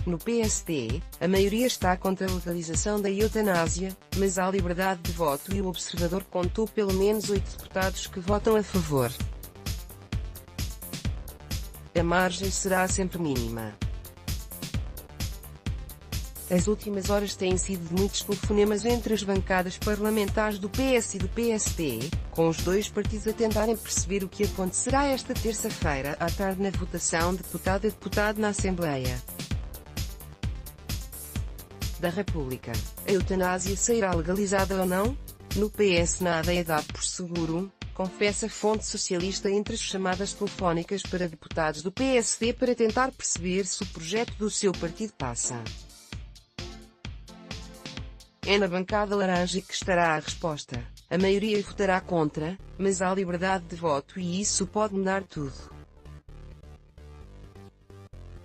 No PSD, a maioria está contra a legalização da eutanásia, mas há liberdade de voto e o Observador contou pelo menos 8 deputados que votam a favor. A margem será sempre mínima. As últimas horas têm sido de muitos telefonemas entre as bancadas parlamentares do PS e do PSD, com os dois partidos a tentarem perceber o que acontecerá esta terça-feira à tarde na votação deputado a deputado na Assembleia da República. A eutanásia será legalizada ou não? No PS nada é dado por seguro, confessa fonte socialista entre as chamadas telefónicas para deputados do PSD para tentar perceber se o projeto do seu partido passa. É na bancada laranja que estará a resposta. A maioria votará contra, mas há liberdade de voto e isso pode mudar tudo.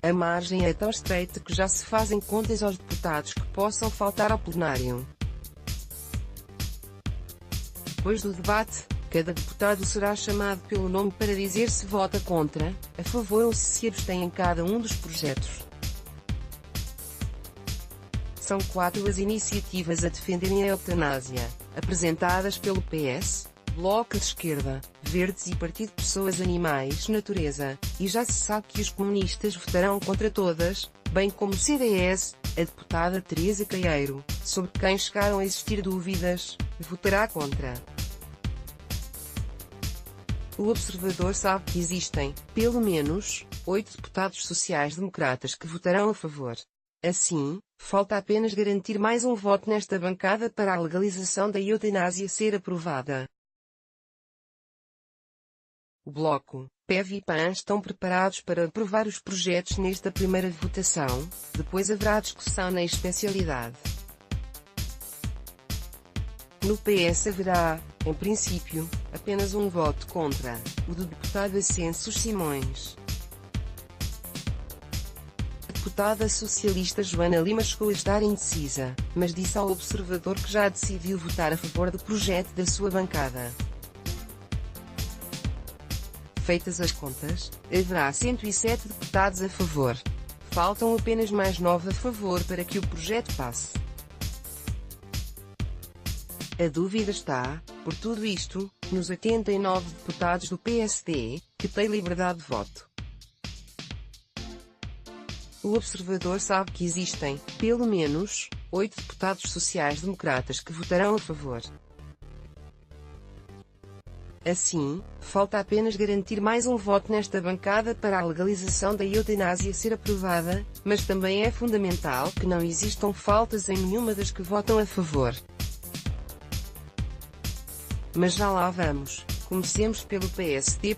A margem é tão estreita que já se fazem contas aos deputados que possam faltar ao plenário. Depois do debate, cada deputado será chamado pelo nome para dizer se vota contra, a favor ou se abstém em cada um dos projetos. São 4 as iniciativas a defenderem a eutanásia, apresentadas pelo PS, Bloco de Esquerda, Verdes e Partido Pessoas Animais Natureza, e já se sabe que os comunistas votarão contra todas, bem como o CDS. A deputada Teresa Caieiro, sobre quem chegaram a existir dúvidas, votará contra. O Observador sabe que existem, pelo menos, 8 deputados sociais-democratas que votarão a favor. Assim, falta apenas garantir mais um voto nesta bancada para a legalização da eutanásia ser aprovada. O Bloco, PEV e PAN estão preparados para aprovar os projetos nesta primeira votação, depois haverá discussão na especialidade. No PS haverá, em princípio, apenas um voto contra, o do deputado Ascensos Simões. A deputada socialista Joana Lima chegou a estar indecisa, mas disse ao Observador que já decidiu votar a favor do projeto da sua bancada. Feitas as contas, haverá 107 deputados a favor. Faltam apenas mais 9 a favor para que o projeto passe. A dúvida está, por tudo isto, nos 89 deputados do PSD, que têm liberdade de voto. O Observador sabe que existem, pelo menos, 8 deputados sociais-democratas que votarão a favor. Assim, falta apenas garantir mais um voto nesta bancada para a legalização da eutanásia ser aprovada, mas também é fundamental que não existam faltas em nenhuma das que votam a favor. Mas já lá vamos. Comecemos pelo PSD.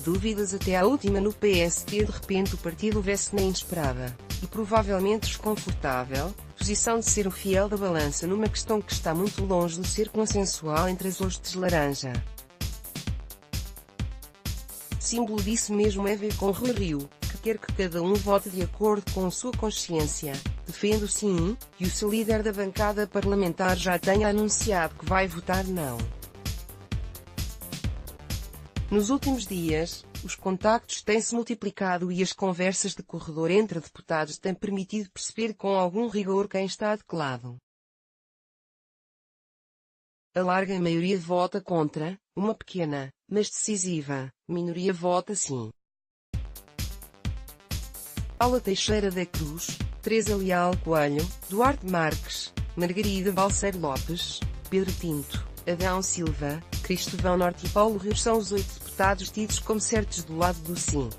Dúvidas até à última no PSD. De repente o partido vê-se na inesperada, e provavelmente desconfortável, posição de ser o fiel da balança numa questão que está muito longe de ser consensual entre as hostes laranja. Símbolo disso mesmo é ver com Rui Rio, que quer que cada um vote de acordo com a sua consciência, defende o sim, e o seu líder da bancada parlamentar já tenha anunciado que vai votar não. Nos últimos dias, os contactos têm-se multiplicado e as conversas de corredor entre deputados têm permitido perceber com algum rigor quem está de que lado. A larga maioria vota contra, uma pequena, mas decisiva, minoria vota sim. Paula Teixeira da Cruz, Teresa Leal Coelho, Duarte Marques, Margarida Balseiro Lopes, Pedro Pinto, Adão Silva, Cristóvão Norte e Paulo Rios são os 8 deputados tidos como certos do lado do sim.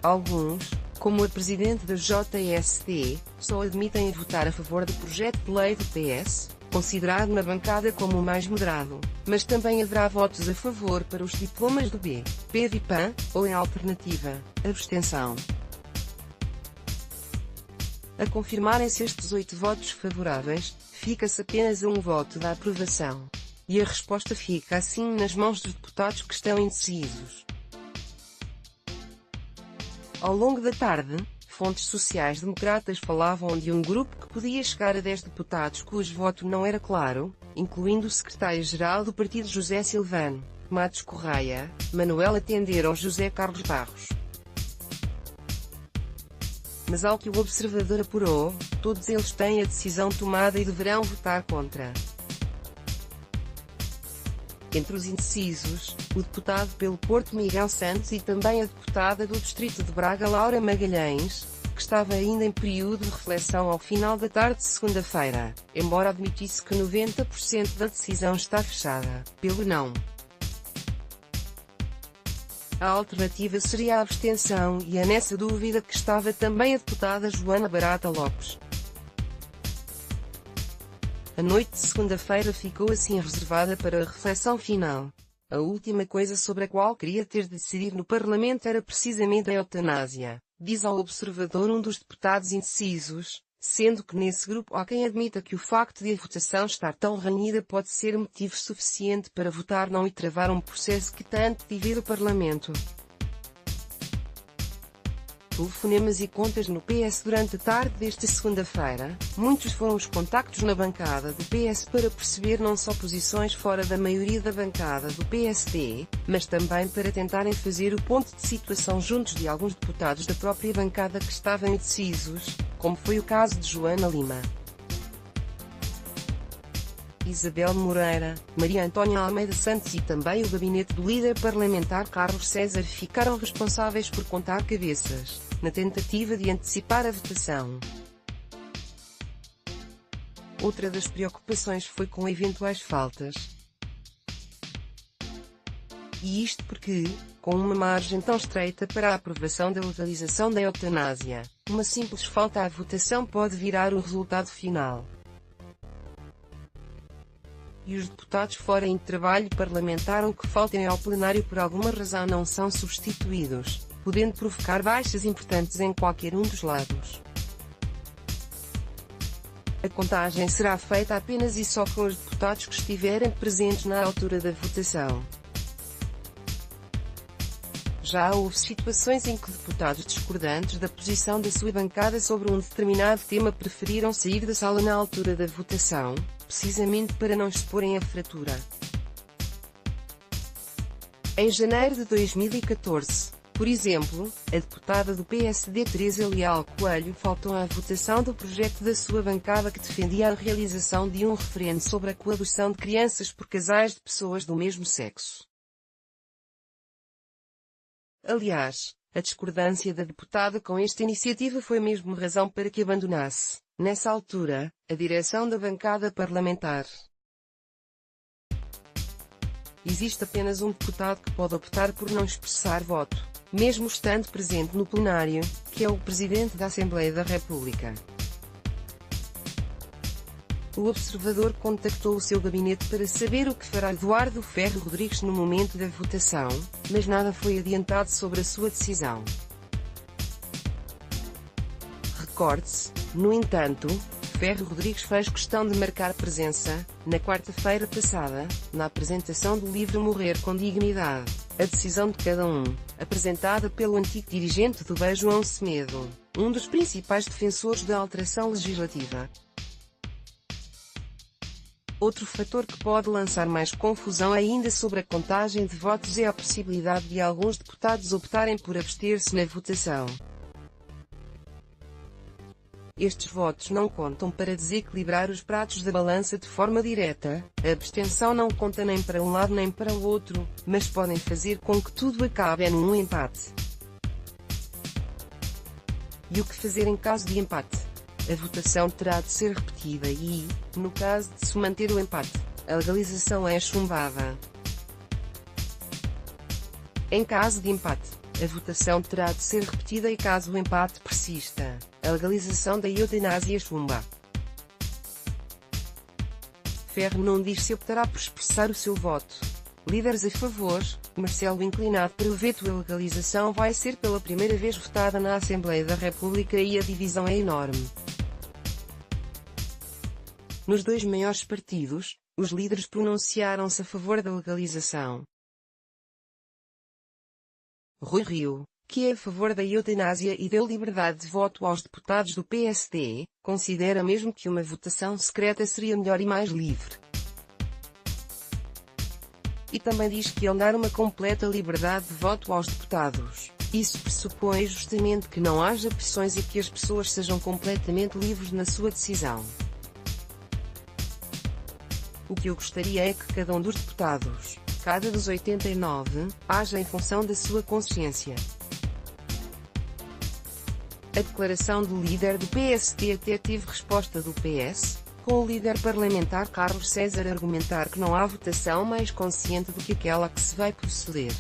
Alguns, como a presidente da JST, só admitem votar a favor do projeto de lei do PS, considerado na bancada como o mais moderado, mas também haverá votos a favor para os diplomas do B, PEV e PAN, ou em alternativa, abstenção. A confirmarem-se estes 8 votos favoráveis, fica-se apenas a um voto da aprovação. E a resposta fica assim nas mãos dos deputados que estão indecisos. Ao longo da tarde, fontes sociais-democratas falavam de um grupo que podia chegar a 10 deputados cujo voto não era claro, incluindo o secretário-geral do partido José Silvano, Matos Correia, Manuela Tendero ou José Carlos Barros. mas ao que o observador apurou, todos eles têm a decisão tomada e deverão votar contra. Entre os indecisos, o deputado pelo Porto Miguel Santos e também a deputada do Distrito de Braga Laura Magalhães, que estava ainda em período de reflexão ao final da tarde de segunda-feira, embora admitisse que 90% da decisão está fechada, pelo não. A alternativa seria a abstenção e é nessa dúvida que estava também a deputada Joana Barata Lopes. A noite de segunda-feira ficou assim reservada para a reflexão final. A última coisa sobre a qual queria ter de decidir no Parlamento era precisamente a eutanásia, diz ao observador um dos deputados indecisos, sendo que nesse grupo há quem admita que o facto de a votação estar tão renhida pode ser motivo suficiente para votar não e travar um processo que tanto divide o Parlamento. Telefonemas e contas no PS. Durante a tarde desta segunda-feira, muitos foram os contactos na bancada do PS para perceber não só posições fora da maioria da bancada do PSD, mas também para tentarem fazer o ponto de situação juntos de alguns deputados da própria bancada que estavam indecisos, como foi o caso de Joana Lima, Isabel Moreira, Maria Antónia Almeida Santos e também o gabinete do líder parlamentar Carlos César ficaram responsáveis por contar cabeças, na tentativa de antecipar a votação. Outra das preocupações foi com eventuais faltas. E isto porque, com uma margem tão estreita para a aprovação da legalização da eutanásia, uma simples falta à votação pode virar o resultado final. E os deputados fora em trabalho parlamentar ou que faltem ao plenário por alguma razão não são substituídos, podendo provocar baixas importantes em qualquer um dos lados. A contagem será feita apenas e só com os deputados que estiverem presentes na altura da votação. Já houve situações em que deputados discordantes da posição da sua bancada sobre um determinado tema preferiram sair da sala na altura da votação, precisamente para não exporem a fratura. Em janeiro de 2014, por exemplo, a deputada do PSD Teresa Leal Coelho faltou à votação do projeto da sua bancada que defendia a realização de um referendo sobre a coadoção de crianças por casais de pessoas do mesmo sexo. Aliás, a discordância da deputada com esta iniciativa foi mesmo razão para que abandonasse, nessa altura, a direção da bancada parlamentar. Existe apenas um deputado que pode optar por não expressar voto, mesmo estando presente no plenário, que é o Presidente da Assembleia da República. O observador contactou o seu gabinete para saber o que fará Eduardo Ferro Rodrigues no momento da votação, mas nada foi adiantado sobre a sua decisão. Recorde-se, no entanto, Ferro Rodrigues fez questão de marcar presença, na quarta-feira passada, na apresentação do livro Morrer com Dignidade, A Decisão de Cada Um, apresentada pelo antigo dirigente do BES João Semedo, um dos principais defensores da alteração legislativa. Outro fator que pode lançar mais confusão ainda sobre a contagem de votos é a possibilidade de alguns deputados optarem por abster-se na votação. Estes votos não contam para desequilibrar os pratos da balança de forma direta, a abstenção não conta nem para um lado nem para o outro, mas podem fazer com que tudo acabe num empate. E o que fazer em caso de empate? A votação terá de ser repetida e, no caso de se manter o empate, a legalização é chumbada. Em caso de empate, a votação terá de ser repetida e caso o empate persista, a legalização da eutanásia chumba. Ferro não diz se optará por expressar o seu voto. Líderes a favor, Marcelo inclinado para o veto. A legalização vai ser pela primeira vez votada na Assembleia da República e a divisão é enorme. Nos dois maiores partidos, os líderes pronunciaram-se a favor da legalização. Rui Rio, que é a favor da eutanásia e deu liberdade de voto aos deputados do PSD, considera mesmo que uma votação secreta seria melhor e mais livre. E também diz que ele dar uma completa liberdade de voto aos deputados, Isso pressupõe justamente que não haja pressões e que as pessoas sejam completamente livres na sua decisão. O que eu gostaria é que cada um dos deputados, cada dos 89, haja em função da sua consciência. A declaração do líder do PSD até teve resposta do PS, com o líder parlamentar Carlos César a argumentar que não há votação mais consciente do que aquela que se vai proceder.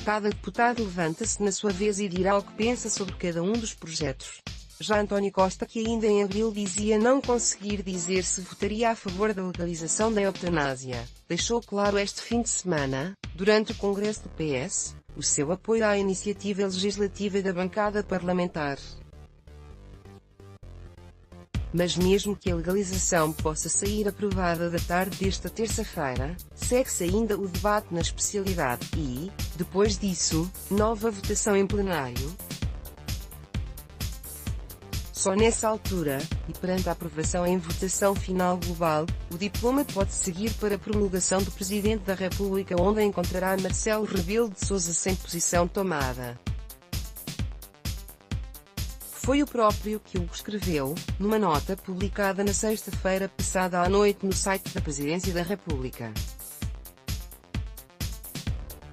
Cada deputado levanta-se na sua vez e dirá o que pensa sobre cada um dos projetos. Já António Costa, que ainda em abril dizia não conseguir dizer se votaria a favor da legalização da eutanásia, deixou claro este fim de semana, durante o Congresso do PS, o seu apoio à iniciativa legislativa da bancada parlamentar. Mas mesmo que a legalização possa sair aprovada da tarde desta terça-feira, segue-se ainda o debate na especialidade e, depois disso, nova votação em plenário. Só nessa altura, e perante a aprovação em votação final global, o diploma pode seguir para a promulgação do Presidente da República, onde encontrará Marcelo Rebelo de Sousa sem posição tomada. Foi o próprio que o escreveu, numa nota publicada na sexta-feira passada à noite no site da Presidência da República.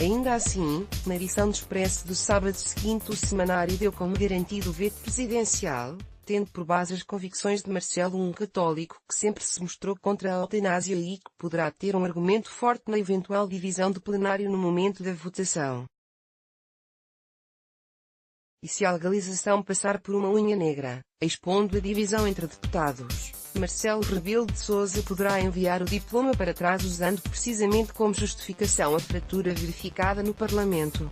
Ainda assim, na edição do Expresso do sábado seguinte, o semanário deu como garantido o veto presidencial, tendo por base as convicções de Marcelo, um católico que sempre se mostrou contra a eutanásia e que poderá ter um argumento forte na eventual divisão do plenário no momento da votação. E se a legalização passar por uma unha negra, expondo a divisão entre deputados, Marcelo Rebelo de Sousa poderá enviar o diploma para trás usando precisamente como justificação a fratura verificada no Parlamento.